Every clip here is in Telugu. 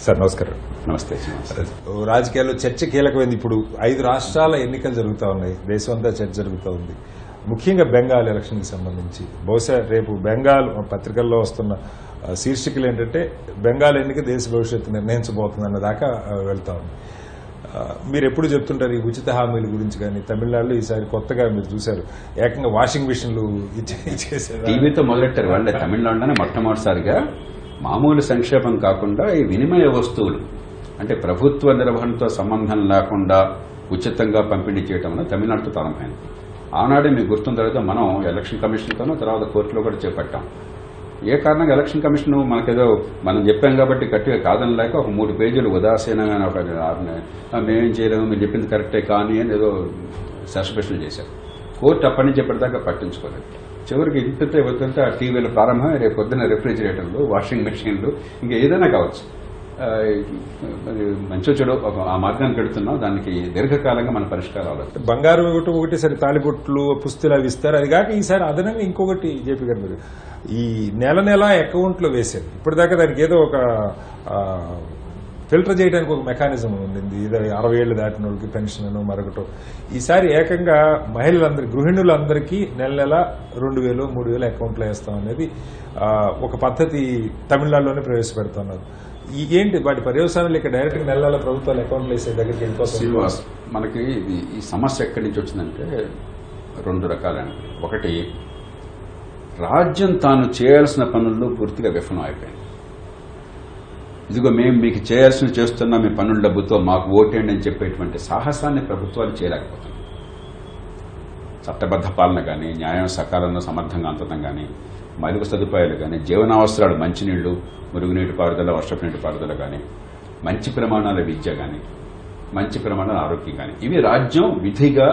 సార్ నమస్కారం. నమస్తే. రాజకీయాల్లో చర్చ కీలకమైంది. ఇప్పుడు 5 రాష్ట్రాల ఎన్నికలు జరుగుతూ ఉన్నాయి, దేశం అంతా చర్చ జరుగుతూ ఉంది. ముఖ్యంగా బెంగాల్ ఎలక్షన్ కి సంబంధించి బహుశా రేపు బెంగాల్ పత్రికల్లో వస్తున్న శీర్షికలు ఏంటంటే బెంగాల్ ఎన్నిక దేశ భవిష్యత్తు నిర్ణయించబోతుందన్న దాకా వెళ్తా ఉంది. మీరు ఎప్పుడు చెప్తుంటారు ఈ ఉచిత హామీల గురించి, కానీ తమిళనాడులో ఈసారి కొత్తగా మీరు చూశారు, ఏకంగా వాషింగ్ మిషన్లు ఇచ్చేసారు. టీవీతో మొదలెట్టారు వాళ్ళే. తమిళనాడులోనే మొట్టమొదటిసారిగా మామూలు సంక్షేమం కాకుండా ఈ వినిమయ వస్తువులు అంటే ప్రభుత్వ నిర్వహణతో సంబంధం లేకుండా ఉచితంగా పంపిణీ చేయడం వల్ల తమిళనాడుతో ప్రారంభమైంది. ఆనాడే మీకు గుర్తున్న తర్వాత మనం ఎలక్షన్ కమిషన్తోనూ తర్వాత కోర్టులో కూడా చేపట్టాం. ఏ కారణంగా ఎలక్షన్ కమిషన్ మనకేదో మనం చెప్పాం కాబట్టి గట్టిగా కాదని లేక ఒక 3 పేజీలు ఉదాసీనంగా మేమేం చేయలేము, మీరు చెప్పింది కరెక్టే కానీ అని ఏదో సస్పెషన్ చేశారు. కోర్టు అప్పటి నుంచి ఎప్పటిదాకా పట్టించుకోలేదు. చివరికి ఇంటితో వద్దంటే ఆ టీవీలు ప్రారంభం, రేపు పొద్దున్న రెఫ్రిజిరేటర్లు, వాషింగ్ మెషిన్లు, ఇంకా ఏదైనా కావచ్చు. మంచి చెడు ఆ మార్గానికి పెడుతున్నాం. దానికి దీర్ఘకాలంగా మన పరిష్కారాలు. బంగారు ఒకటి సరే తాలిబొట్లు పుస్తులు అవి ఇస్తారు. అది కాక ఈసారి అదనంగా ఇంకొకటి జేపీ గారు మీరు ఈ నెల అకౌంట్లో వేశారు. ఇప్పటిదాకా దానికి ఏదో ఒక ఫిల్టర్ చేయడానికి ఒక మెకానిజం ఉండింది. ఇది 60 ఏళ్లు దాటిన వాళ్ళకి పెన్షన్ మరొకటి. ఈసారి ఏకంగా మహిళలందరికీ, గృహిణులందరికీ నెల 2000, 3000 అకౌంట్లో వేస్తాం అనేది ఒక పద్ధతి తమిళనాడులోనే ప్రవేశపెడుతున్నారు. ఏంటి వాటి పర్యవసానాలు? ఇక డైరెక్ట్ గా నెల ప్రభుత్వాలు అకౌంట్లు వేసే దగ్గరికి వెళ్ళిపోతాం. శ్రీనివాస్, మనకి ఈ సమస్య ఎక్కడి నుంచి వచ్చిందంటే 2 రకాలండి. ఒకటి, రాజ్యం తాను చేయాల్సిన పనుల్లో పూర్తిగా విఫలం అయిపోయింది. ఇదిగో మేము మీకు చేయాల్సిన చేస్తున్నా, మీ పన్నుల డబ్బుతో మాకు ఓటేయండి అని చెప్పేటువంటి సాహసాన్ని ప్రభుత్వాలు చేయలేకపోతున్నాయి. చట్టబద్ధ పాలన కానీ, న్యాయం సకాలంలో సమర్థంగా అంతతం కానీ, మౌలిక సదుపాయాలు కానీ, జీవనావసరాలు, మంచినీళ్లు, మురుగునీటి పారుదల, వర్షపు నీటి పారుదల కానీ, మంచి ప్రమాణాల విద్య కానీ, మంచి ప్రమాణాల ఆరోగ్యం కానీ, ఇవి రాజ్యం విధిగా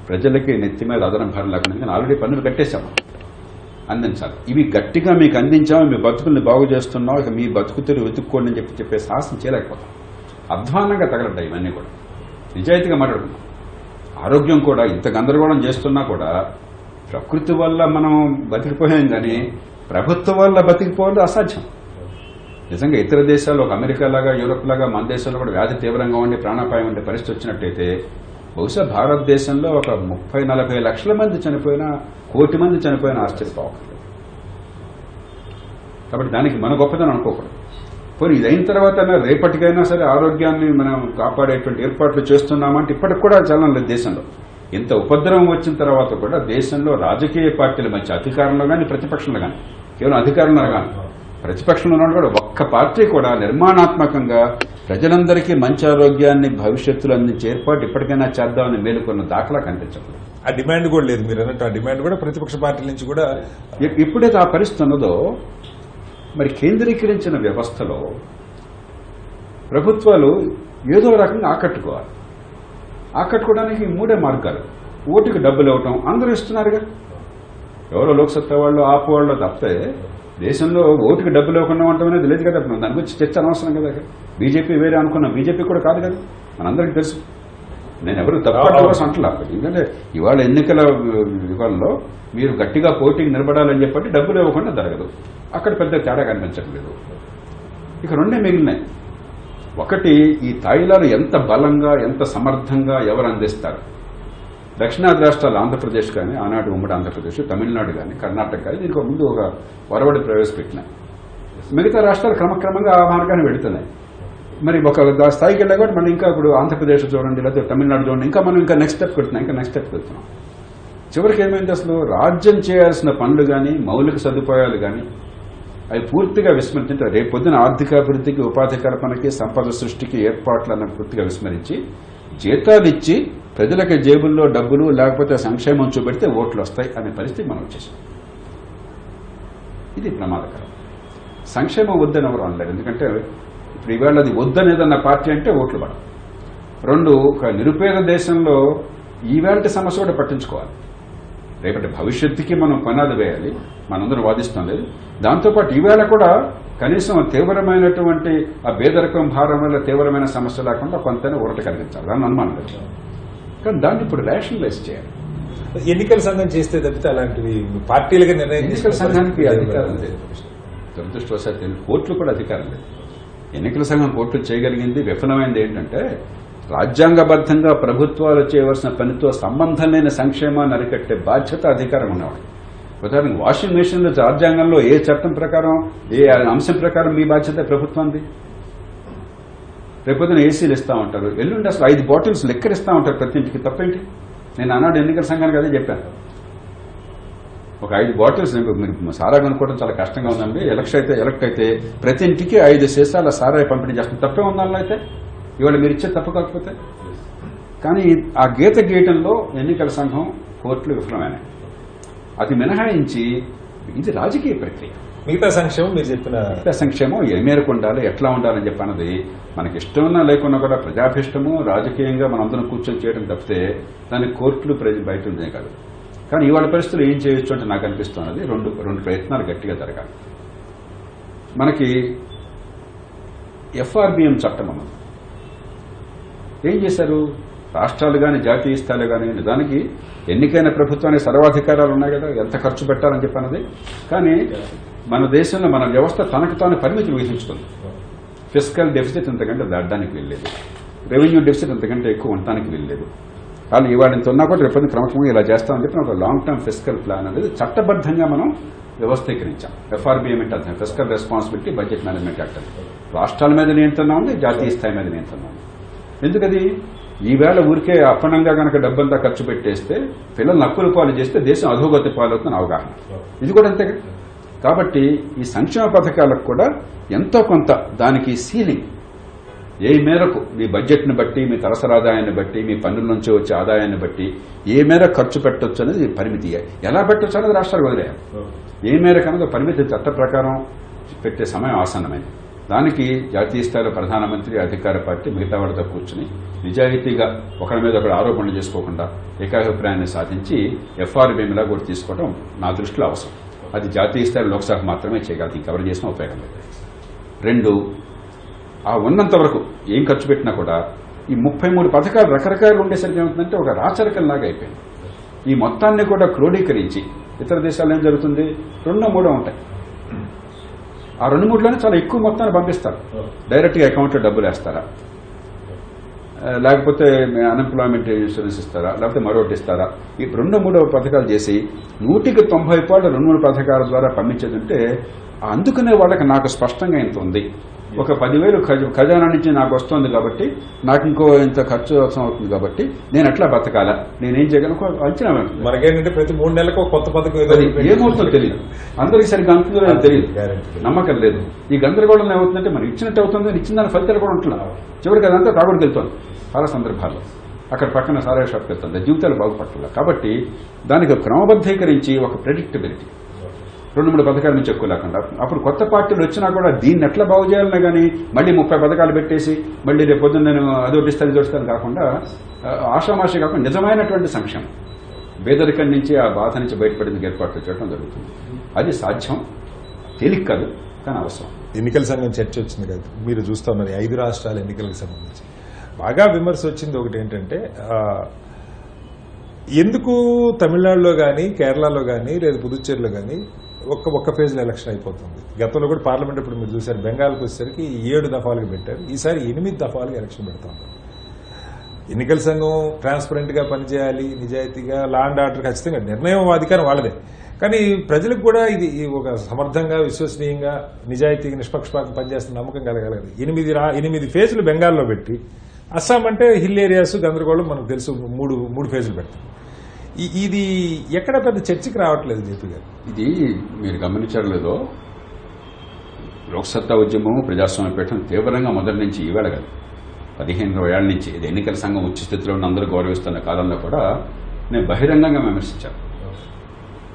ప్రజలకి నెత్తి మీద అదనం భారం లేకుండా ఆల్రెడీ పన్నులు కట్టేశాము, అందించాలి. ఇవి గట్టిగా మీకు అందించాము, మీ బతుకుల్ని బాగు చేస్తున్నాం, ఇక మీ బతుకుతూరు వెతుక్కోండి అని చెప్పే సాహసం చేయలేకపోతాం. అధ్వానంగా తగలడ్డాయి ఇవన్నీ కూడా. నిజాయితీగా మాట్లాడుకున్నాం. ఆరోగ్యం కూడా ఇంత గందరగోళం చేస్తున్నా కూడా ప్రకృతి వల్ల మనం బతికిపోయాం కానీ ప్రభుత్వం వల్ల బతికిపోవడం అసాధ్యం. నిజంగా ఇతర దేశాల్లో, ఒక అమెరికా లాగా, యూరోప్ లాగా మన దేశంలో కూడా వ్యాధి తీవ్రంగా ఉండి ప్రాణాపాయం ఉండే పరిస్థితి వచ్చినట్టయితే బహుశా భారతదేశంలో ఒక 30-40 లక్షల మంది చనిపోయినా, 1 కోటి మంది చనిపోయినా ఆశ్చర్యపోవట్లేదు. కాబట్టి దానికి మన గొప్పదని అనుకోకూడదు. పోనీ ఇదైన తర్వాత రేపటికైనా సరే ఆరోగ్యాన్ని మనం కాపాడేటువంటి ఏర్పాట్లు చేస్తున్నామంటే ఇప్పటికి కూడా చలనం లేదు దేశంలో. ఇంత ఉపద్రవం వచ్చిన తర్వాత కూడా దేశంలో రాజకీయ పార్టీల మధ్య, అధికారంలో కానీ ప్రతిపక్షంలో కానీ, కేవలం అధికారంలో కానీ ప్రతిపక్షంలో ఉన్న కూడా ఒక్క పార్టీ కూడా నిర్మాణాత్మకంగా ప్రజలందరికీ మంచి ఆరోగ్యాన్ని భవిష్యత్తులో అందించే ఏర్పాటు ఇప్పటికైనా చేద్దామని మేలుకొన్న దాఖలా కనిపించట్లేదు. ఆ డిమాండ్ కూడా లేదు. మీరు అన్నట్టు ఆ డిమాండ్ కూడా ప్రతిపక్ష పార్టీల నుంచి కూడా ఎప్పుడైతే ఆ పరిస్థితి ఉన్నదో, మరి కేంద్రీకరించిన వ్యవస్థలో ప్రభుత్వాలు ఏదో రకంగా ఆకట్టుకోవడానికి 3 మార్గాలు. ఓటుకి డబ్బులు ఇవ్వటం, అందరూ ఇస్తున్నారుగా. ఎవరో లోక్సత్తా వాళ్ళు, ఆపు వాళ్ళు తప్పితే దేశంలో ఓటుకి డబ్బులు ఇవ్వకుండా ఉండటం అనేది లేదు కదా. దాని గురించి చర్చ అనవసరం కదా. బీజేపీ వేరే అనుకున్నాం, బీజేపీ కూడా కాదు కదా, మనందరికీ తెలుసు. నేను ఎవరు తప్పకుండా అంటలేదు. ఎందుకంటే ఇవాళ ఎన్నికల వివరంలో మీరు గట్టిగా పోటీకి నిలబడాలని చెప్పి డబ్బులు ఇవ్వకుండా జరగదు. అక్కడ పెద్ద తేడా కనిపించట్లేదు. ఇక 2 మిగిలినాయి. ఒకటి, ఈ తాయిలాలు ఎంత బలంగా, ఎంత సమర్థంగా ఎవరు అందిస్తారు. దక్షిణాది రాష్ట్రాలు, ఆంధ్రప్రదేశ్ కానీ, ఆనాటి ఉమ్మడి ఆంధ్రప్రదేశ్, తమిళనాడు కానీ, కర్ణాటక కానీ దీనికి ముందు ఒక వరవడి ప్రవేశపెట్టినాయి. మిగతా రాష్ట్రాలు క్రమక్రమంగా ఆ మార్గాన్ని వెళుతున్నాయి. మరి ఒక స్థాయికి వెళ్ళా కూడా మనం ఇంకా ఇప్పుడు ఆంధ్రప్రదేశ్ చూడండి, లేకపోతే తమిళనాడు చూడండి, ఇంకా మనం ఇంకా నెక్స్ట్ స్టెప్ వెళ్తున్నాం. చివరికి ఏమైంది, అసలు రాజ్యం చేయాల్సిన పనులు కానీ, మౌలిక సదుపాయాలు కానీ అవి పూర్తిగా విస్మరించింటే రేపు పొద్దున ఆర్థికాభివృద్ధికి, ఉపాధి కల్పనకి, సంపద సృష్టికి ఏర్పాట్లను పూర్తిగా విస్మరించి జీతాలు ఇచ్చి ప్రజలకి జేబుల్లో డబ్బులు లేకపోతే సంక్షేమం చూపెడితే ఓట్లు వస్తాయి అనే పరిస్థితి మనం వచ్చేసాం. ఇది ప్రమాదకరం. సంక్షేమం వద్దని ఎవరు అనలేరు. ఎందుకంటే ఇప్పుడు ఈవేళ అది వద్దనేదన్న పార్టీ అంటే ఓట్లు పడవు. 2, ఒక నిరుపేద దేశంలో ఈవేళ సమస్య కూడా పట్టించుకోవాలి. రేపటి భవిష్యత్తుకి మనం పనాలు వేయాలి, మనందరం వాదిస్తాం లేదు. దాంతోపాటు ఈవేళ కూడా కనీసం తీవ్రమైనటువంటి ఆ పేదరికం భారం వల్ల తీవ్రమైన సమస్య లేకుండా కొంతైనా ఊరట కలిగించాలి, దాన్ని అనుమానం లేదు. కానీ దాన్ని ఇప్పుడు రేషనలైజ్ చేయాలి. ఎన్నికల సంఘం చేస్తే తప్పితే అలాంటివి పార్టీలుగా నిర్ణయం. ఎన్నికల సంఘానికి అధికారం లేదు. దురదృష్టవశాత్తు కోర్టులు కూడా అధికారం లేదు. ఎన్నికల సంఘం కోర్టులు చేయగలిగింది, విఫలమైంది ఏంటంటే రాజ్యాంగబద్ధంగా ప్రభుత్వాలు చేయవలసిన పనితో సంబంధం లేని సంక్షేమాన్ని అరికట్టే బాధ్యత అధికారం ఉన్నవాడు. ఉదాహరణకు వాషింగ్ మెషిన్లు రాజ్యాంగంలో ఏ చట్టం ప్రకారం, ఏ అంశం ప్రకారం మీ బాధ్యత ప్రభుత్వానికి? రేపొద్దున ఏసీలు ఇస్తా ఉంటారు, ఎల్లుండి అసలు 5 బాటిల్స్ లెక్కర్ ఇస్తా ఉంటారు ప్రతి ఇంటికి. తప్పేంటి? నేను ఆనాడు ఎన్నికల సంఘానికి అదే చెప్పాను. ఒక 5 బాటిల్స్ మీరు సారా కొనుక్కోవడం చాలా కష్టంగా ఉందండి, ఎలక్ట్ అయితే ప్రతి ఇంటికి 5 సీసాల సారా పంపిణీ చేస్తాం. తప్పే ఉందాలో అయితే ఇవాళ మీరు ఇచ్చే తప్పు కాకపోతే. కానీ ఆ గీత గీయటంలో ఎన్నికల సంఘం కోర్టులు విఫలమైనాయి. అది మినహాయించి ఇది రాజకీయ ప్రక్రియ. మిగతా సంక్షేమం మీరు చెప్పిన సంక్షేమం ఏ మేరకు ఉండాలి, ఎట్లా ఉండాలని చెప్పన్నది మనకి ఇష్టమున్నా లేకున్నా కూడా ప్రజాభిష్టము రాజకీయంగా మనందరం కూర్చొని చేయడం తప్పితే దానికి కోర్టులు బయట ఉందే కాదు. కానీ ఇవాళ పరిస్థితులు ఏం చేయొచ్చు అంటే నాకు అనిపిస్తున్నది రెండు ప్రయత్నాలు గట్టిగా జరగాలి. మనకి FRBM చట్టం అన్నది ఏం చేశారు? రాష్ట్రాలు కానీ జాతీయ స్థాయిలో కానీ నిజానికి ఎన్నికైన ప్రభుత్వానికి సర్వాధికారాలు ఉన్నాయి కదా, ఎంత ఖర్చు పెట్టాలని చెప్పన్నది. కానీ మన దేశంలో మన వ్యవస్థ తనకు తాను పరిమితులు విధించుకుంది. ఫిస్కల్ డెఫిసిట్ ఇంతకంటే దాటడానికి వెళ్ళలేదు, రెవెన్యూ డెఫిసిట్ ఇంతకంటే ఎక్కువ ఉండటానికి వెళ్ళలేదు. వాళ్ళు ఇవాళ ఇంత ఉన్నా కూడా రేపు క్రమక్రమంగా ఇలా చేస్తామని చెప్పి ఒక లాంగ్ టర్మ్ ఫిస్కల్ ప్లాన్ అనేది చట్టబద్ధంగా మనం వ్యవస్థీకరించాం. FRBM అంటే fiscal responsibility budget management act. రాష్ట్రాల మీద నియంత్రణ ఉంది, జాతీయ స్థాయి మీద నియంత్రణ ఉంది. ఎందుకది? ఈవేళ ఊరికే అప్పనంగా కనుక డబ్బంతా ఖర్చు పెట్టేస్తే పిల్లల్ని అప్పుల పాలు చేస్తే దేశం అధోగతి పాలవుతుందని అవగాహన. ఇది కూడా అంతే. కాబట్టి ఈ సంక్షేమ పథకాలకు కూడా ఎంతో కొంత దానికి సీలింగ్, ఏ మేరకు మీ బడ్జెట్ని బట్టి, మీ తలసరి ఆదాయాన్ని బట్టి, మీ పన్నుల నుంచి వచ్చే ఆదాయాన్ని బట్టి ఏ మేర ఖర్చు పెట్టొచ్చు అనేది పరిమితి. ఎలా పెట్టొచ్చు అనేది రాష్ట్రాలు వదిలేయాలి. ఏ మేరకు అనేది పరిమితి చట్ట ప్రకారం పెట్టే సమయం ఆసన్నమైంది. దానికి జాతీయ స్థాయిలో ప్రధానమంత్రి, అధికార పార్టీ మిగతా వాళ్ళతో కూర్చుని నిజాయితీగా ఒకరి మీద ఒకరు ఆరోపణలు చేసుకోకుండా ఏకాభిప్రాయాన్ని సాధించి FRBMలా కూడా తీసుకోవడం నా దృష్టిలో అవసరం. అది జాతీయ స్థాయిలో లోక్సభ మాత్రమే చేయగలదు, ఇంకెవరు చేసినా ఉపయోగం లేదు. 2, ఆ ఉన్నంత వరకు ఏం ఖర్చు పెట్టినా కూడా ఈ 33 పథకాలు రకరకాలు ఉండేసరికి ఏమవుతుందంటే ఒక రాచరికంలాగా అయిపోయింది. ఈ మొత్తాన్ని కూడా క్రోడీకరించి ఇతర దేశాల్లో ఏం జరుగుతుంది, 2-3 ఉంటాయి. ఆ 2-3లోనే చాలా ఎక్కువ మొత్తాన్ని పంపిస్తారు. డైరెక్ట్గా అకౌంట్లో డబ్బులు వేస్తారా, లేకపోతే అన్ఎంప్లాయ్మెంట్ ఇన్సూరెన్స్ ఇస్తారా, లేకపోతే మరొకటి ఇస్తారా? ఈ 2-3 పథకాలు చేసి 100కి 90 పాళ్ళు 2-3 పథకాల ద్వారా పంపించేదంటే అందుకనే వాళ్ళకి నాకు స్పష్టంగా ఇంత ఉంది, ఒక 10,000 ఖజానా నుంచి నాకు వస్తుంది కాబట్టి నాకు ఇంకో ఇంత ఖర్చు అవసరం అవుతుంది కాబట్టి నేను ఎట్లా బతకాలా, నేనేం చేయగలను అంచనా. మనకేంటంటే ప్రతి 3 నెలలకు కొత్త పథకం ఏమవుతుందో తెలియదు, అందరికీ సరిగ్గా అంతుందో తెలియదు, నమ్మకం లేదు. ఈ గందరగోళం ఏమవుతుందంటే మనం ఇచ్చినట్టు అవుతుంది, ఇచ్చిన దాని ఫలితాలు కూడా ఉంటున్నాం. చివరికి అదంతా తాగుడికి వెళ్తుంది. చాలా సందర్భాల్లో అక్కడ పక్కన సారా షాప్కి వెళ్తుంది, జీవితాలు బాగుపడాలి. కాబట్టి దానికి క్రమబద్ధీకరించి ఒక ప్రెడిక్టబిలిటీ, 2-3 పథకాల నుంచి ఎక్కువ లేకుండా. అప్పుడు కొత్త పార్టీలు వచ్చినా కూడా దీన్ని ఎట్లా బాగు చేయాలన్నా కానీ మళ్ళీ 30 పథకాలు పెట్టేసి మళ్ళీ రేపు పొద్దున్న నేను అదొట్టిస్తాను ఇదొట్టిస్తాను కాకుండా ఆషామాషి కాకుండా నిజమైనటువంటి సంక్షేమం, పేదరికం నుంచి ఆ బాధ నుంచి బయటపడేందుకు ఏర్పాట్లు చేయడం జరుగుతుంది. అది సాధ్యం, తేలిక కాదు, కానీ అవసరం. ఎన్నికల సంఘం చర్చ వచ్చింది కదా, మీరు చూస్తా ఉన్నారు 5 రాష్ట్రాల ఎన్నికలకు సంబంధించి బాగా విమర్శ వచ్చింది. ఒకటి ఏంటంటే ఎందుకు తమిళనాడులో కానీ కేరళలో కానీ లేదా పుదుచ్చేరిలో కానీ ఒక్క ఫేజ్లో ఎలక్షన్ అయిపోతుంది. గతంలో కూడా పార్లమెంట్ ఇప్పుడు మీరు చూసారు, బెంగాల్కి వచ్చేసరికి 7 దఫాలుగా పెట్టారు, ఈసారి 8 దఫాలుగా ఎలక్షన్ పెడతాం. ఎన్నికల సంఘం ట్రాన్స్పరెంట్ గా పనిచేయాలి, నిజాయితీగా, లా అండ్ ఆర్డర్ ఖచ్చితంగా నిర్ణయం అధికారం వాళ్ళదే. కానీ ప్రజలకు కూడా ఇది ఒక సమర్థంగా, విశ్వసనీయంగా, నిజాయితీగా, నిష్పక్షపాతం పనిచేస్తున్న నమ్మకం కలగాలి. 8 ఫేజులు బెంగాల్లో పెట్టి, అస్సాం అంటే హిల్ ఏరియాస్ గందరగోళం మనకు తెలుసు, 3 ఫేజులు పెడతాం. ఇది ఎక్కడ పెద్ద చర్చకి రావట్లేదు జేపీ గారు. ఇది మీరు గమనించలేదో, లోక్సత్తా ఉద్యమము, ప్రజాస్వామ్య పీఠం తీవ్రంగా మొదటి నుంచి ఈవేళ కాదు 15-20 ఏళ్ల నుంచి ఇది ఎన్నికల సంఘం ఉచ్చ స్థితిలో ఉన్న అందరూ గౌరవిస్తున్న కాలంలో కూడా నేను బహిరంగంగా విమర్శించాను.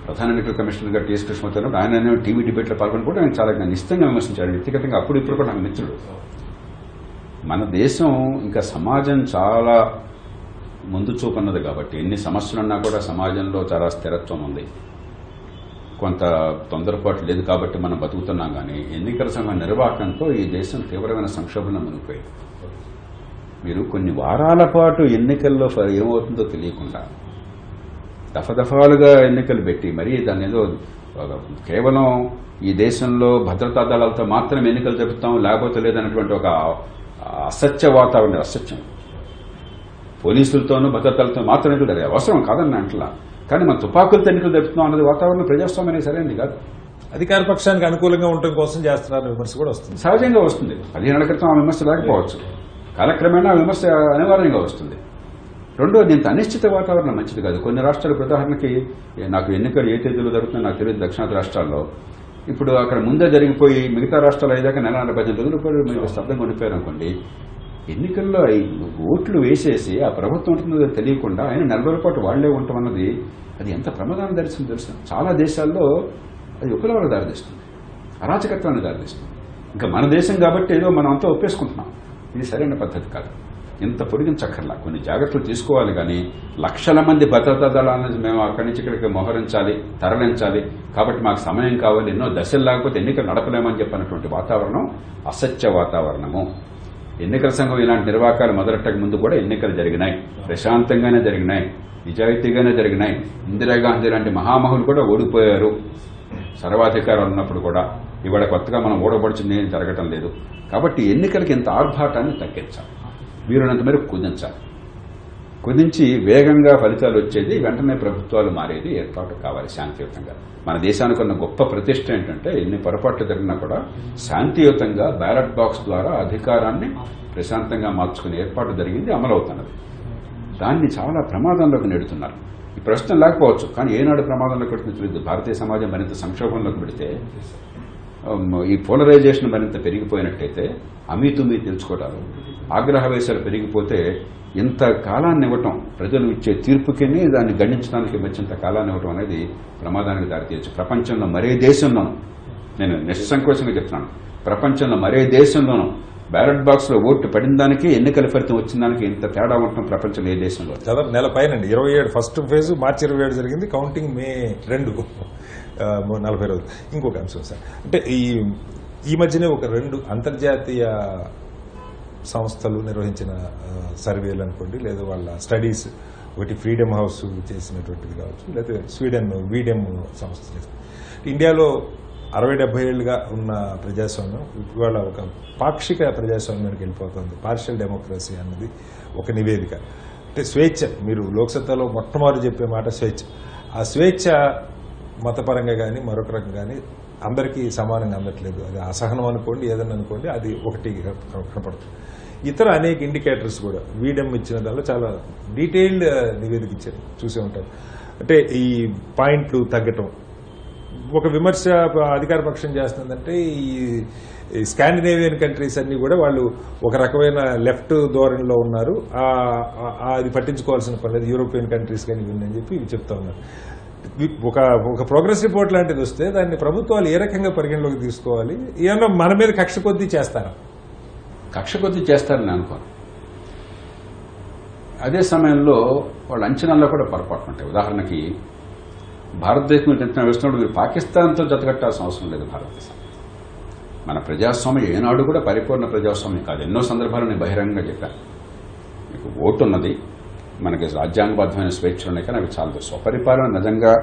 ప్రధాన ఎన్నికల కమిషనర్గా టీఎస్ కృష్ణమూర్తి ఆయన టీవీ డిబేట్లో పాల్గొని కూడా నేను చాలా నిశ్చితంగా విమర్శించాను. వ్యక్తిగతంగా అప్పుడు ఇప్పుడు కూడా నాకు మిత్రుడు. మన దేశం ఇంకా సమాజం చాలా ముందు చూపన్నది కాబట్టి ఎన్ని సమస్యలున్నా కూడా సమాజంలో చాలా స్థిరత్వం ఉంది, కొంత తొందరపాటు లేదు కాబట్టి మనం బతుకుతున్నాం. కానీ ఎన్నికల సంఘం నిర్వాహకంతో ఈ దేశం తీవ్రమైన సంక్షోభంలో మునిగిపోయింది. మీరు కొన్ని వారాల పాటు ఎన్నికల్లో ఏమవుతుందో తెలియకుండా దఫదఫాలుగా ఎన్నికలు పెట్టి మరీ దాన్ని ఏదో కేవలం ఈ దేశంలో భద్రతా దళాలతో మాత్రం ఎన్నికలు జరుపుతాం లేకపోతే లేదన్నటువంటి ఒక అసత్య వాతావరణం, అసత్యం. పోలీసులతోనూ భద్రతలతో మాత్రం ఎన్నికలు జరిగాయి, అవసరం కాదని అంటలా. కానీ మన తుపాకులతో ఎన్నికలు జరుపుతున్నాం అన్నది వాతావరణం ప్రజాస్వామ్యం అనేది సరైనది కాదు. అధికార పక్షానికి అనుకూలంగా ఉండటం కోసం చేస్తున్నారు విమర్శ కూడా వస్తుంది, సహజంగా వస్తుంది. 15 ఏళ్ల క్రితం ఆ విమర్శ లేకపోవచ్చు, కాలక్రమేణా ఆ విమర్శ అనివార్యంగా వస్తుంది. రెండోది, ఇంత అనిశ్చిత వాతావరణం మంచిది కాదు. కొన్ని రాష్ట్రాలు, ఉదాహరణకి నాకు ఎన్నికలు ఏ తేదీలో జరుగుతుందో నాకు తెలియదు, దక్షిణాది రాష్ట్రాల్లో ఇప్పుడు అక్కడ ముందే జరిగిపోయి మిగతా రాష్ట్రాలు అయ్యాక 18 రోజులు మీరు స్తబ్దంగా ఉండిపోయారు అనుకోండి. ఎన్నికల్లో ఓట్లు వేసేసి ఆ ప్రభుత్వం ఉంటుందో తెలియకుండా ఆయన 40 రోజుల పాటు వాళ్లే ఉండటం అన్నది అది ఎంత ప్రమాదాన్ని ధరిస్తుంది తెలుసు. చాలా దేశాల్లో అది విప్లవాలకు దారితీస్తుంది, అరాచకత్వాన్ని దారితీస్తుంది. ఇంకా మన దేశం కాబట్టి ఏదో మనం అంతా ఒప్పేసుకుంటున్నాం. ఇది సరైన పద్ధతి కాదు. ఇంత పొడిగించక్కర్లా, కొన్ని జాగ్రత్తలు తీసుకోవాలి. కానీ లక్షల మంది భద్రతా దళాలను మేము అక్కడి నుంచి ఇక్కడికి మోహరించాలి, తరలించాలి, కాబట్టి మాకు సమయం కావాలి, ఎన్నో దశలు లేకపోతే ఎన్నికలు నడపలేమని చెప్పినటువంటి వాతావరణం అసత్య వాతావరణము. ఎన్నికల సంఘం ఇలాంటి నిర్వాకాలు మొదలెట్టక ముందు కూడా ఎన్నికలు జరిగినాయి, ప్రశాంతంగానే జరిగినాయి, నిజాయితీగానే జరిగినాయి. ఇందిరాగాంధీ లాంటి మహామహులు కూడా ఓడిపోయారు సర్వాధికారాలు ఉన్నప్పుడు కూడా. ఇవాళ కొత్తగా మనం ఓడబడుచుంది ఏం జరగటం లేదు. కాబట్టి ఎన్నికలకి ఇంత ఆర్భాటాన్ని తగ్గించాలి, వీరునంత మేరకు కుదించాలి. కుదించి వేగంగా ఫలితాలు వచ్చేది, వెంటనే ప్రభుత్వాలు మారేది ఏర్పాటు కావాలి శాంతియుతంగా. మన దేశానికి ఉన్న గొప్ప ప్రతిష్ట ఏంటంటే ఎన్ని పొరపాట్లు జరిగినా కూడా శాంతియుతంగా బ్యాలెట్ బాక్స్ ద్వారా అధికారాన్ని ప్రశాంతంగా మార్చుకునే ఏర్పాటు జరిగింది, అమలవుతున్నది. దాన్ని చాలా ప్రమాదంలోకి నెడుతున్నారు. ఈ ప్రశ్న లేకపోవచ్చు, కానీ ఏనాడు ప్రమాదంలోకి పెడుతుందో తెలియదు. భారతీయ సమాజం మరింత సంక్షోభంలోకి పెడితే, ఈ పోలరైజేషన్ మరింత పెరిగిపోయినట్టయితే, అమీతుమీ తెలుసుకోవటాలు, ఆగ్రహవేశాలు పెరిగిపోతే ఇంత కాలాన్ని ఇవ్వటం, ప్రజలు ఇచ్చే తీర్పుకిని దాన్ని గణించడానికి వచ్చినంత కాలాన్ని ఇవ్వటం అనేది ప్రమాదానికి దారితీయచ్చు. ప్రపంచంలో మరే దేశంలోనూ, నేను నిస్సంకోచంగా చెప్తున్నాను, ప్రపంచంలో మరే దేశంలోనూ బ్యాలెట్ బాక్స్ లో ఓటు పడిన దానికి ఎన్నికల ఫలితం వచ్చిన దానికి ఇంత తేడా ఉండటం ప్రపంచంలో ఏ దేశంలో. దాదాపు నెల పైన 27 ఫస్ట్ ఫేజ్ మార్చి 27 జరిగింది, కౌంటింగ్ మే 2 40 రోజులు. ఇంకొక అంశం సార్, అంటే ఈ మధ్యనే ఒక 2 అంతర్జాతీయ సంస్థలు నిర్వహించిన సర్వేలు అనుకోండి, లేదా వాళ్ళ స్టడీస్, ఒకటి ఫ్రీడమ్ హౌస్ చేసినటువంటిది కావచ్చు, లేదా స్వీడన్ వీడెమ్ సంస్థ చేసింది. ఇండియాలో 60-70 ఏళ్లుగా ఉన్న ప్రజాస్వామ్యం ఇవాళ ఒక పాక్షిక ప్రజాస్వామ్యానికి వెళ్ళిపోతుంది. పార్షియల్ డెమోక్రసీ అన్నది ఒక నివేదిక. అంటే స్వేచ్ఛ, మీరు లోక్సత్తాలో మొట్టమొదటి చెప్పే మాట స్వేచ్ఛ. ఆ స్వేచ్ఛ మతపరంగా కానీ మరొక రకంగా కానీ అందరికీ సమానంగా అందట్లేదు. అది అసహనం అనుకోండి, ఏదన్నా అనుకోండి, అది ఒకటి కనపడుతుంది. ఇతర అనేక ఇండికేటర్స్ కూడా వీడెమ్ ఇచ్చిన దానిలో చాలా డీటెయిల్డ్ నివేదిక ఇచ్చారు, చూసే ఉంటారు. అంటే ఈ పాయింట్లు తగ్గటం, ఒక విమర్శ అధికార పక్షం చేస్తుందంటే ఈ స్కాండినేవియన్ కంట్రీస్ అన్ని కూడా వాళ్ళు ఒక రకమైన లెఫ్ట్ ధోరణిలో ఉన్నారు, అది పట్టించుకోవాల్సిన పని లేదు, యూరోపియన్ కంట్రీస్ కానీ ఇవన్నీ చెప్పి చెప్తా ఉన్నారు. ఒక ప్రోగ్రెస్ రిపోర్ట్ లాంటిది వస్తే దాన్ని ప్రభుత్వాలు ఏ రకంగా పరిగణలోకి తీసుకోవాలి? ఏమన్నా మన మీద కక్ష కొద్దీ చేస్తారా? కక్ష కొద్దీ చేస్తారని అనుకోను. అదే సమయంలో వాళ్ళ అంచనాల్లో కూడా పొరపాటు ఉంటాయి. ఉదాహరణకి భారతదేశం అంచనా వేస్తున్నప్పుడు మీరు పాకిస్తాన్తో జతకట్టాల్సిన అవసరం లేదు. భారతదేశం మన ప్రజాస్వామ్యం ఏనాడు కూడా పరిపూర్ణ ప్రజాస్వామ్యం కాదు. ఎన్నో సందర్భాలు నేను బహిరంగంగా చెప్పాను. మీకు ఓటు ఉన్నది, మనకి రాజ్యాంగబద్ధమైన స్వేచ్ఛలు ఉన్నాయి, కానీ అవి చాలు. స్వపరిపాలన నిజంగా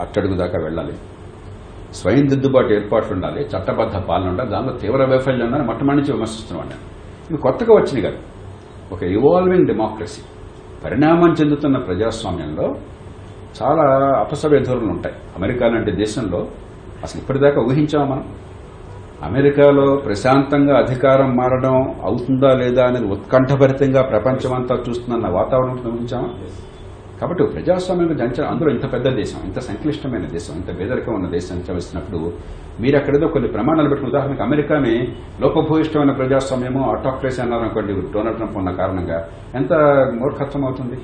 అట్టడుగు దాకా వెళ్ళాలి, స్వయం దిద్దుబాటు ఏర్పాట్లు ఉండాలి, చట్టబద్ధ పాలన ఉండాలి. దానిలో తీవ్ర వైఫల్యం ఉందని మొట్టమొదటి నుంచి విమర్శిస్తున్నాను నేను. ఇవి కొత్తగా వచ్చినాయి కాదు. ఒక ఇవాల్వింగ్ డెమోక్రసీ, పరిణామం చెందుతున్న ప్రజాస్వామ్యంలో చాలా అపసవ్య ధోరణులు ఉంటాయి. అమెరికా లాంటి దేశంలో అసలు ఇప్పటిదాకా ఊహించాము మనం? అమెరికాలో ప్రశాంతంగా అధికారం మారడం అవుతుందా లేదా అనేది ఉత్కంఠభరితంగా ప్రపంచమంతా చూస్తున్న వాతావరణం ఊహించామా? కాబట్టి ప్రజాస్వామ్యం అంచనా, అందులో ఇంత పెద్ద దేశం, ఇంత సంక్లిష్టమైన దేశం, ఇంత పేదరికం ఉన్న దేశం వేసినప్పుడు మీరు అక్కడేదో కొన్ని ప్రమాణాలు పెట్టిన, ఉదాహరణకు అమెరికాని లోపభూయిష్టమైన ప్రజాస్వామ్యమో ఆటోక్రసీ అన్నారనుకోండి డొనాల్డ్ ట్రంప్ ఉన్న కారణంగా, ఎంత మూర్ఖత్వం అవుతుంది,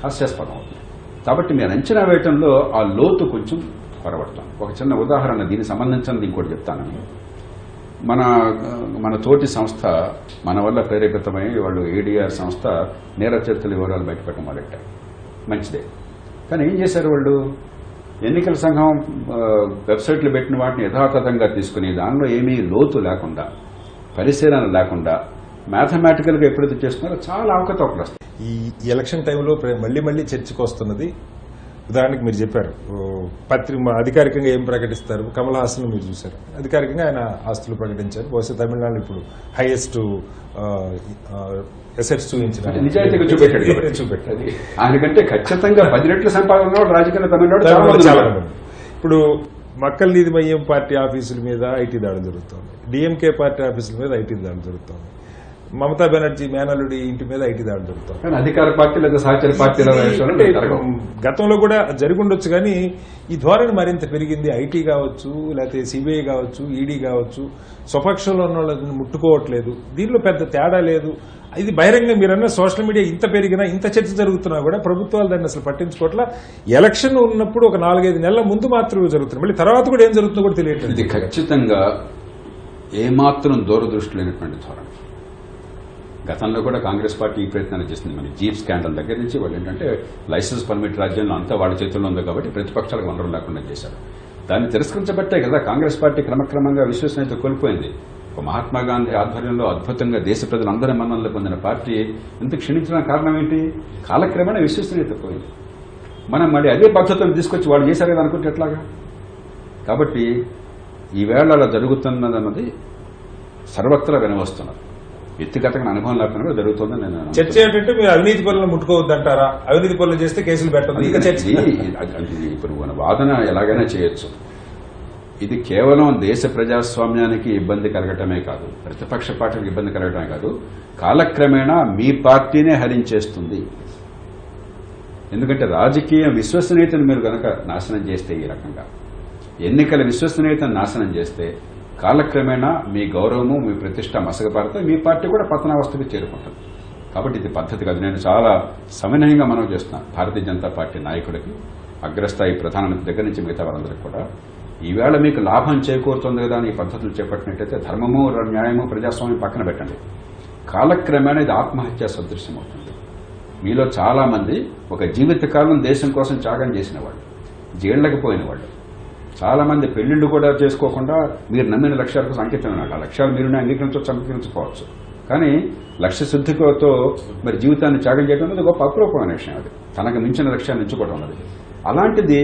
హాస్యాస్పదం అవుతుంది. కాబట్టి మీరు అంచనా వేయటంలో ఆ లోతు కొంచెం పొరబడతాం. ఒక చిన్న ఉదాహరణ దీనికి సంబంధించినది ఇంకోటి చెప్తానని. మన తోటి సంస్థ మన వల్ల ప్రేరేపితమై వాళ్ళు ఏడీఆర్ సంస్థ నేర చరిత్రల వివరాలు బయటపెట్టడం మొదలెట్టారు. మంచిదే, కానీ ఏం చేశారు వాళ్ళు? ఎన్నికల సంఘం వెబ్సైట్లు పెట్టిన వాటిని యథాతథంగా తీసుకుని దానిలో ఏమీ లోతు లేకుండా, పరిశీలన లేకుండా మ్యాథమెటికల్గా ఎప్పుడైతే చేస్తున్నారో చాలా అవకతవకలు వస్తాయి. ఈ ఎలక్షన్ టైంలో మళ్లీ చర్చకు వస్తున్నది ఉదాహరణకి మీరు చెప్పారు అధికారికంగా ఏం ప్రకటిస్తారు, కమల్ హాసన్ మీరు చూశారు, అధికారికంగా ఆయన ఆస్తులు ప్రకటించారు. బహుశా తమిళనాడు ఇప్పుడు హైయెస్ట్ ఎసెట్స్ చూపించిన నిజాయితీగా చూపెట్టాడు. ఆయనకంటే ఖచ్చితంగా 10 రెట్ల సంపాదన రాజకీయ తమిళనాడు చాలా మంది. ఇప్పుడు మక్కల్ నీతి మయ్యం పార్టీ ఆఫీసుల మీద ఐటీ దాడులు జరుగుతోంది, డిఎంకే పార్టీ ఆఫీసుల మీద ఐటీ దాడులు జరుగుతోంది, మమతా బెనర్జీ మేనల్లుడి ఇంటి మీద ఐటీ దాడులు జరుగుతాం. అధికార పార్టీ లేదా సహచర పార్టీల గతంలో కూడా జరిగి ఉండొచ్చు, కానీ ఈ ధోరణి మరింత పెరిగింది. ఐటీ కావచ్చు, లేకపోతే సిబిఐ కావచ్చు, ఈడీ కావచ్చు, స్వపక్షంలో ఉన్న వాళ్ళని ముట్టుకోవట్లేదు. దీనిలో పెద్ద తేడా లేదు. ఇది బహిరంగ మీరన్న సోషల్ మీడియా ఇంత పెరిగినా, ఇంత చర్చ జరుగుతున్నా కూడా ప్రభుత్వాలు దాన్ని అసలు పట్టించుకోవట్లా. ఎలక్షన్ ఉన్నప్పుడు ఒక 4-5 నెలల ముందు మాత్రమే జరుగుతుంది, మళ్ళీ తర్వాత కూడా ఏం జరుగుతుందో కూడా తెలియట్లేదు. ఇది ఖచ్చితంగా ఏమాత్రం దూరదృష్టి లేనటువంటి ధోరణి. గతంలో కూడా కాంగ్రెస్ పార్టీ ఈ ప్రయత్నాలు చేసింది. మన జీప్ స్కాండల్ దగ్గర నుంచి వాళ్ళు ఏంటంటే లైసెన్స్ పర్మిట్ రాజ్యంలో అంతా వాళ్ళ చేతుల్లో ఉంది కాబట్టి ప్రతిపక్షాలకు వనరులు లేకుండా చేశారు. దాన్ని తిరస్కరించబట్టే కదా కాంగ్రెస్ పార్టీ క్రమక్రమంగా విశ్వసనీయత కోల్పోయింది. మహాత్మా గాంధీ ఆధ్వర్యంలో అద్భుతంగా దేశ ప్రజలందరి మన్ననలు పొందిన పార్టీ ఇంత క్షీణించిన కారణం ఏంటి? కాలక్రమేణా విశ్వసనీయత పోయింది. మనం మళ్ళీ అదే పద్ధతులు తీసుకొచ్చి వాళ్ళు చేశారు కదా అనుకుంటే ఎట్లాగా? కాబట్టి ఈవేళ అలా జరుగుతున్నదన్నది సర్వత్రా వినవస్తున్నారు. వ్యక్తిగతంగా అనుభవం లేకుండా కూడా జరుగుతుందని నేను చర్చ ఏంటంటే మీరు అవినీతి పనులను ముట్టుకోవద్దంటారా? అవినీతి పనులు చేస్తే కేసులు పెట్టదు. ఇప్పుడు మన వాదన ఎలాగైనా చేయొచ్చు. ఇది కేవలం దేశ ప్రజాస్వామ్యానికి ఇబ్బంది కలగటమే కాదు, ప్రతిపక్ష పార్టీకి ఇబ్బంది కలగటమే కాదు, కాలక్రమేణా మీ పార్టీనే హరించేస్తుంది. ఎందుకంటే రాజకీయ విశ్వసనీయతను మీరు గనక నాశనం చేస్తే, ఈ రకంగా ఎన్నికల విశ్వసనీయతను నాశనం చేస్తే కాలక్రమేణా మీ గౌరవము, మీ ప్రతిష్ట మసకపారితే మీ పార్టీ కూడా పతనావస్థకు చేరుకుంటుంది. కాబట్టి ఇది పద్ధతి కాదు. నేను చాలా సవినయంగా మనవి చేస్తున్నాను భారతీయ జనతా పార్టీ నాయకుడికి, అగ్రస్థాయి ప్రధానమంత్రి దగ్గర నుంచి మిగతా వారందరికీ కూడా, ఈవేళ మీకు లాభం చేకూరుతుంది కదా అని ఈ పద్ధతులు చేపట్టినట్టయితే ధర్మము, న్యాయము, ప్రజాస్వామ్యం పక్కన పెట్టండి. కాలక్రమేణా ఇది ఆత్మహత్య సదృశ్యం అవుతుంది. మీలో చాలా మంది ఒక జీవితకాలం దేశం కోసం త్యాగం చేసిన వాళ్ళు, జైళ్లకు పోయిన వాళ్ళు, చాలా మంది పెళ్లిళ్లు కూడా చేసుకోకుండా మీరు నమ్మిన లక్ష్యాలకు అంకితమైన వాళ్ళు. ఆ లక్ష్యాలు మీరు అంగీకరించవచ్చు, అంగీకరించకపోవచ్చు, కానీ లక్ష్య శుద్ధితో మరి జీవితాన్ని త్యాగం చేయడం అనేది గొప్ప అపరూపమైన విషయం. అది తనకు మించిన లక్ష్యాన్ని ఎంచుకోవడం అన్నది. అలాంటిది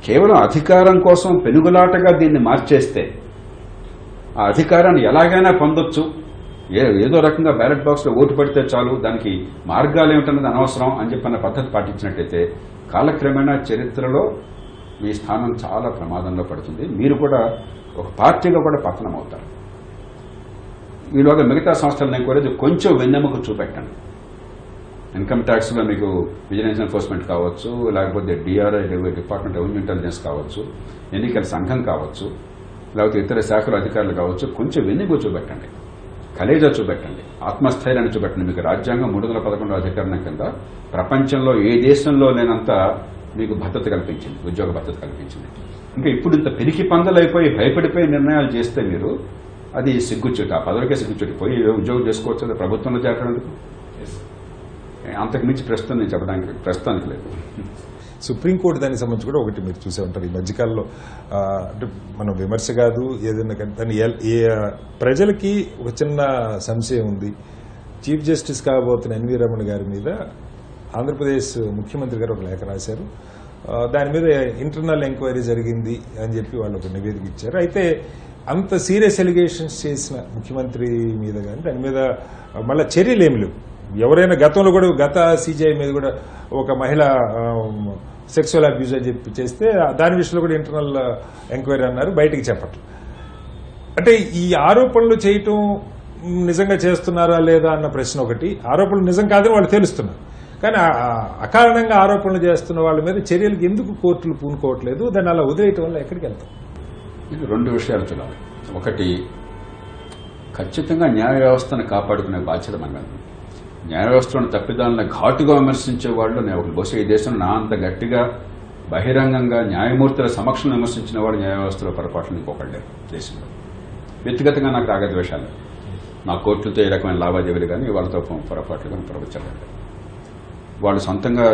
కేవలం అధికారం కోసం పెనుగులాటగా దీన్ని మార్చేస్తే ఆ అధికారాన్ని ఎలాగైనా పొందొచ్చు, ఏదో రకంగా బ్యాలెట్ బాక్స్ లో ఓటు పడితే చాలు, దానికి మార్గాలు ఏమిటన్నది అనవసరం అని చెప్పిన పద్ధతి పాటించినట్టయితే కాలక్రమేణా చరిత్రలో మీ స్థానం చాలా ప్రమాదంలో పడుతుంది. మీరు కూడా ఒక పార్టీగా కూడా పతనం అవుతారు. ఈలోగా మిగతా సంస్థలను నేను కోరేది కొంచెం వెన్నెముక చూపెట్టండి. ఇన్కమ్ ట్యాక్స్ లో మీకు విజిలెన్స్ ఎన్ఫోర్స్మెంట్ కావచ్చు, లేకపోతే డిఆర్ఐ డిపార్ట్మెంట్ ఆఫ్ ఇంటెలిజెన్స్ కావచ్చు, ఎన్నికల సంఘం కావచ్చు, లేకపోతే ఇతర శాఖల అధికారులు కావచ్చు, కొంచెం వెన్నెముక చూపెట్టండి, కలేజా చూపెట్టండి, ఆత్మస్థైర్యాన్ని చూపెట్టండి. మీకు రాజ్యాంగం 311 అధికరణం కింద ప్రపంచంలో ఏ దేశంలో లేనంత మీకు భద్రత కల్పించింది, ఉద్యోగ భద్రత కల్పించింది. ఇంకా ఇప్పుడు ఇంత పిరికి పందలైపోయి భయపడిపోయి నిర్ణయాలు చేస్తే మీరు అది సిగ్గుచ్చుట, ఆ పదవికే సిగ్గుచ్చుట. పోయి ఉద్యోగం చేసుకోవచ్చు, ప్రభుత్వంలో చేరడానికి అంతకు మించి ప్రస్తుతం నేను చెప్పడానికి ప్రస్తుతానికి లేదు. సుప్రీంకోర్టు దానికి సంబంధించి కూడా ఒకటి మీరు చూసే ఉంటారు ఈ మధ్యకాలంలో. అంటే మనం విమర్శ కాదు ఏదైనా కానీ దాన్ని ప్రజలకి ఒక చిన్న సంశయం ఉంది. చీఫ్ జస్టిస్ కాబోతున్న ఎన్వి రమణ గారి మీద ఆంధ్రప్రదేశ్ ముఖ్యమంత్రి గారు ఒక లేఖ రాశారు. దాని మీద ఇంటర్నల్ ఎంక్వైరీ జరిగింది అని చెప్పి వాళ్ళు ఒక నివేదిక ఇచ్చారు. అయితే అంత సీరియస్ ఎలిగేషన్స్ చేసిన ముఖ్యమంత్రి మీద కానీ దాని మీద మళ్ళీ చర్యలు ఏమి లేవు. ఎవరైనా గతంలో కూడా గత సీజీఐ మీద కూడా ఒక మహిళ సెక్సువల్ అబ్యూజ్ అని చెప్పి చేస్తే దాని విషయంలో కూడా ఇంటర్నల్ ఎంక్వైరీ అన్నారు, బయటికి చెప్పట్లేదు. అంటే ఈ ఆరోపణలు చేయటం నిజంగా చేస్తున్నారా లేదా అన్న ప్రశ్న ఒకటి. ఆరోపణలు నిజం కాదని వాళ్ళు తెలుస్తున్నారు, కానీ అకారణంగా ఆరోపణలు చేస్తున్న వాళ్ళ మీద చర్యలకు ఎందుకు కోర్టులు పూనుకోవట్లేదు? దాన్ని అలా వదిలేయటం వల్ల ఎక్కడికి వెళ్తాం? ఇది 2 విషయాలు చూడాలి. ఒకటి, ఖచ్చితంగా న్యాయ వ్యవస్థను కాపాడుకునే బాధ్యత మన మీద. న్యాయ వ్యవస్థలను తప్పిదాలను ఘాటుగా విమర్శించే వాళ్ళు నేను బహుశా ఈ దేశంలో నా అంత గట్టిగా బహిరంగంగా న్యాయమూర్తుల సమక్షంలో విమర్శించిన వాడు న్యాయ వ్యవస్థలో పొరపాట్లు ఇంకొకళ్ళే దేశంలో. వ్యక్తిగతంగా నాకు రాగద్వేషాలు, నా కోర్టులతో ఏ రకమైన లావాదేవీలు కానీ వాళ్ళతో పొరపాట్లు కానీ ప్రవచించలేదు. వాళ్ళు సొంతంగా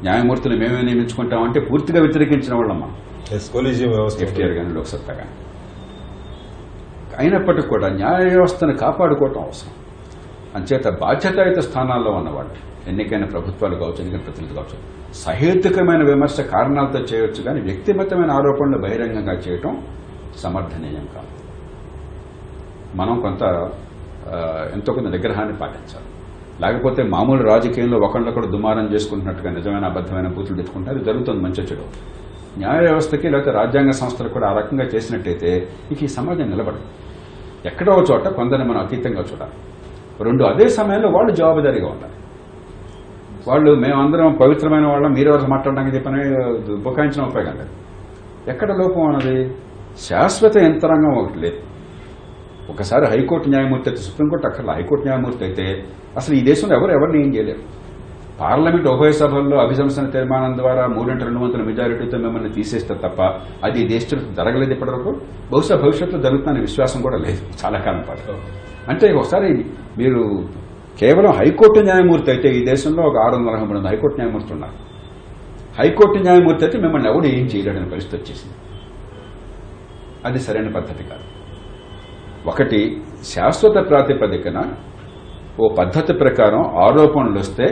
న్యాయమూర్తులు మేమే నియమించుకుంటామంటే పూర్తిగా వ్యతిరేకించిన వాళ్ళమ్మా, ఎఫ్టీఆర్ కానీ లోక్సత్తా కానీ. అయినప్పటికీ కూడా న్యాయ వ్యవస్థను కాపాడుకోవటం అవసరం. అంచేత బాధ్యతాయుత స్థానాల్లో ఉన్నవాళ్ళు, ఎన్నికైన ప్రభుత్వాలు కావచ్చు, ఎన్నికైన ప్రతినిధులు కావచ్చు, సహేతుకమైన విమర్శ కారణాలతో చేయొచ్చు, కానీ వ్యక్తిగతమైన ఆరోపణలు బహిరంగంగా చేయటం సమర్థనీయం కాదు. మనం ఎంతో కొంత నిగ్రహాన్ని పాటించాలి. లేకపోతే మామూలు రాజకీయంలో ఒకళ్ళొకడు దుమారం చేసుకుంటున్నట్టుగా నిజమైన అబద్దమైన బూతులు తెచ్చుకుంటే అది జరుగుతుంది, మంచి చెడు. న్యాయ వ్యవస్థకి లేకపోతే రాజ్యాంగ సంస్థలు కూడా ఆ రకంగా చేసినట్టయితే ఇక ఈ సమాజం నిలబడదు. ఎక్కడో చోట కొందరిని మనం అతీతంగా చూడాలి. రెండు, అదే సమయంలో వాళ్ళు జవాబుదారీగా ఉండాలి. వాళ్ళు మేమందరం పవిత్రమైన వాళ్ళం, మీరెవరు మాట్లాడడానికి చెప్పని బుకాయించిన ఉపయోగం లేదు. ఎక్కడ లోపం అన్నది శాశ్వత యంత్రాంగం ఒకటి లేదు. ఒకసారి హైకోర్టు న్యాయమూర్తి అయితే, సుప్రీంకోర్టు అక్కర్లా, హైకోర్టు న్యాయమూర్తి అయితే అసలు ఈ దేశంలో ఎవరిని ఏం చేయలేరు. పార్లమెంట్ ఉభయ సభల్లో అభిశంసన తీర్మానం ద్వారా 3/2 మెజారిటీతో మిమ్మల్ని తీసేస్తే తప్ప అది దేశంలో జరగలేదు ఇప్పటివరకు. బహుశా భవిష్యత్తులో జరుగుతుందనే విశ్వాసం కూడా లేదు చాలా కాలం పాటు. అంటే ఒకసారి మీరు కేవలం హైకోర్టు న్యాయమూర్తి అయితే ఈ దేశంలో ఒక 693 హైకోర్టు న్యాయమూర్తి ఉన్నారు. హైకోర్టు న్యాయమూర్తి అయితే మిమ్మల్ని ఎవడు ఏం చేయలేడని పరిస్థితి వచ్చేసింది. అది సరైన పద్ధతి కాదు. ఒకటి, శాశ్వత ప్రాతిపదికన ఓ పద్ధతి ప్రకారం ఆరోపణలు వస్తే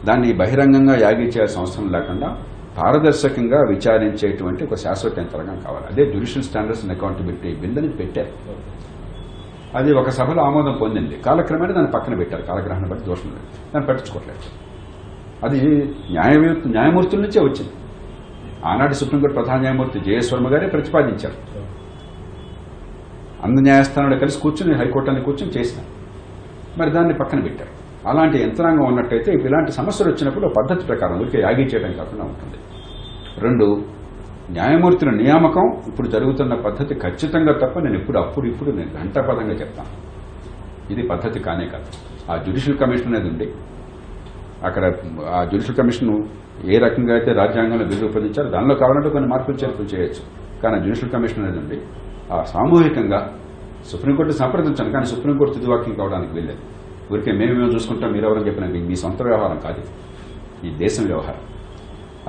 దాన్ని బహిరంగంగా యాగి చేయాల్సిన అవసరం లేకుండా పారదర్శకంగా విచారించేటువంటి ఒక శాశ్వత యంత్రాంగం కావాలి. అదే judicial standards and accountability bill అని పెట్టారు. అది ఒక సభలో ఆమోదం పొందింది. కాలక్రమేణా దాన్ని పక్కన పెట్టారు, కాలగ్రహణ బట్టి దోషం లేదు, దాన్ని పట్టించుకోవట్లేదు. అది న్యాయమూర్తుల నుంచే వచ్చింది. ఆనాటి సుప్రీంకోర్టు ప్రధాన న్యాయమూర్తి జేఎస్ వర్మ గారే ప్రతిపాదించారు. అన్ని న్యాయస్థానాలు కలిసి కూర్చుని హైకోర్టుని కూర్చొని చేసినారు. మరి దాన్ని పక్కన పెట్టారు. అలాంటి యంత్రాంగం ఉన్నట్టయితే ఇలాంటి సమస్యలు వచ్చినప్పుడు పద్ధతి ప్రకారం ఊరికే యాగి చేయడం కాకుండా ఉంటుంది. రెండు, న్యాయమూర్తుల నియామకం ఇప్పుడు జరుగుతున్న పద్ధతి ఖచ్చితంగా తప్ప నేను ఇప్పుడు నేను ఘంటాపదంగా చెప్తాను. ఇది పద్ధతి కానే కాదు. ఆ జ్యుడిషియల్ కమిషన్ అనేది ఉంది. అక్కడ ఆ జ్యుడిషియల్ కమిషన్ ఏ రకంగా అయితే రాజ్యాంగంలో బిల్లు రూపొందించారో దానిలో కావాలంటే కొన్ని మార్పులు చేర్పులు చేయొచ్చు. కానీ జ్యుడిషియల్ కమిషన్ అనేది ఉంది. ఆ సామూహికంగా సుప్రీంకోర్టు సంప్రదించాను, కానీ సుప్రీంకోర్టు తుదివాక్యం కావడానికి వెళ్ళలేదు. ఊరికే మేమేమో చూసుకుంటాం, మీరెవరని చెప్పినా మీ సొంత వ్యవహారం కాదు, ఈ దేశం వ్యవహారం.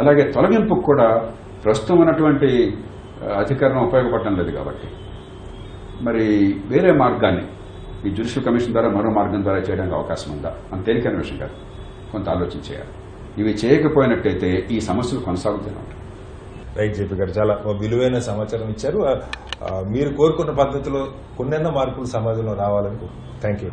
అలాగే తొలగింపుకు కూడా ప్రస్తుతం ఉన్నటువంటి అధికారం ఉపయోగపడడం లేదు. కాబట్టి మరి వేరే మార్గాన్ని ఈ జ్యుడిషియల్ కమిషన్ ద్వారా మరో మార్గం ద్వారా చేయడానికి అవకాశం ఉందా? అంత తేలికైన విషయం కాదు, కొంత ఆలోచన చేయాలి. ఇవి చేయకపోయినట్టయితే ఈ సమస్యలు కొనసాగుతూనే ఉంటాయి. రైట్ జేపీ గారు, చాలా విలువైన సమాచారం ఇచ్చారు. మీరు కోరుకున్న పద్ధతిలో కొన్నెన్నో మార్పులు సమాజంలో రావాలని. Thank you.